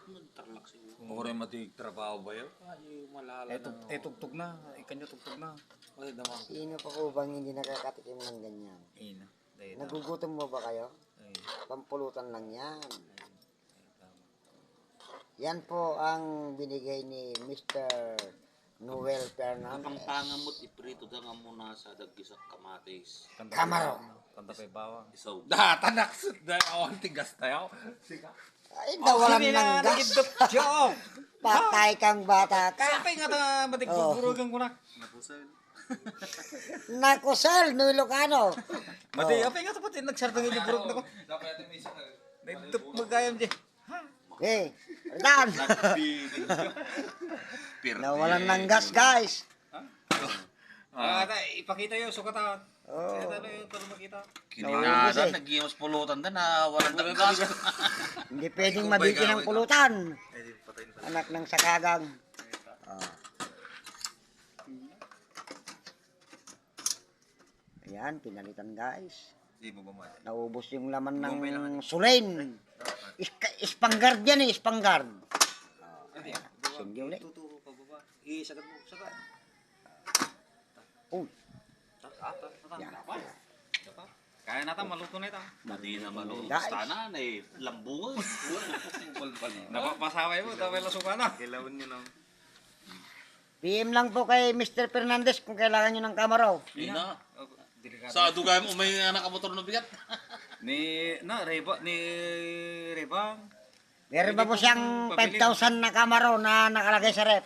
Tarlac siguro. Ore matig trabaho ba yun? Ay, malala Tugtog na. Ikanyo tugtog na. Ay, naman. Sino pa po bang hindi nakakatikim ng ganyan? Ina. Dahil Nagugutom mo ba kayo? ay, Pampulutan lang yan. tama. Yan po ang binigay ni Mr. Noel Ang Fernandez. pangamot iprito da nga muna sa daggisak kamatis. Kamaro. Kanta pa bawang. Isaw. Tanak dahil awan tigas tayo. Sika. Ay, nawalan ng gas. Patay kang bata ka. Kapay nga ta matigbuburugan ko na. Nakusal, no Ilocano. Mati, apay nga ta pati nagsartang yung buruk na ko. Naitup magayam di. Eh, Dan. Nawalan ng gas, guys. Ipakita yung sukatan. Oh. Kaya talo yung talo makita. Naubos eh. Nag-iwas pulutan da na walang daggas. Hindi pwedeng mabigyan ng pulutan. Anak ng sakagang. Oh. Ayan, pinalitan guys. Di mo ba mati? Naubos yung laman ng sulain. Ispanggard yan eh, ispanggard. Sige ulit. Tuturo pa baba. Sagat mo, sagat. Uy, Yan. Kaya natin maluto na ito. Madi na maluto. Guys. Tanan eh. Lambungan. Napapasaway mo, tapos lasukan na. PM lang po kay Mr. Fernandez kung kailangan nyo ng kamaraw. Di na. Sa dugay mo may anak ka motor na bigat. Ni Rebang. Meron ba po siyang 5,000 na kamaraw na nakalagay sa rep?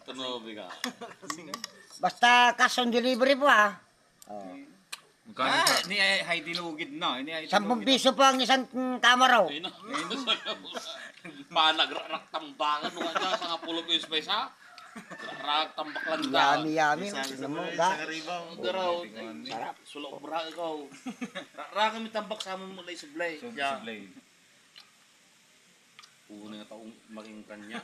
Tuno bigat. Basta cash on delivery po ah. Oh. Ni Heidi Lugid na. 10 piso po ang isang kamaraw. Di na. Panagrak tambangan nung nga sa nga pulo piso pesa. Rak tambak lang da. Yummy, yummy. Tignan mo, ga. Garaw. Sarap. Sulok bra ikaw. Rak kami tambak sa mo mulay sublay. Ya. Una nga taong maging kanya.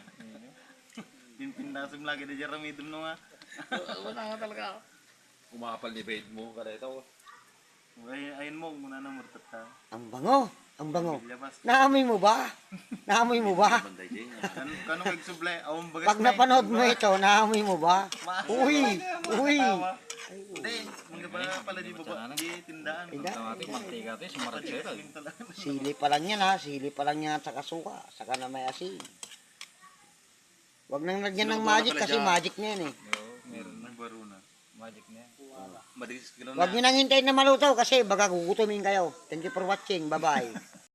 Pindasim lagi di Jeremy dun nga. Wala nga talaga. Kumapal ni bed mo kada ito. Ayun mo, muna na murtat ka. Ang bango. Ang bango. Labas. Naamoy mo ba? Naamoy mo ba? Banday din. Kano kag sublay? Awang bagas Pag napanood mo ito, naamoy mo ba? Uy! Uy! Hindi, hindi pala di baba. Di tindaan. Tingnan. Mantika ito, sumarat siya ito. Sili pa lang yan ha. Sili pa lang yan at saka suka. Saka na may asin. Huwag nang lagyan ng magic kasi magic na yan eh. Meron na. Nagbaro na. Magic na yan. Madis kilo na. Huwag nyo nang hintayin na maluto kasi baka gugutumin kayo. Thank you for watching. Bye-bye.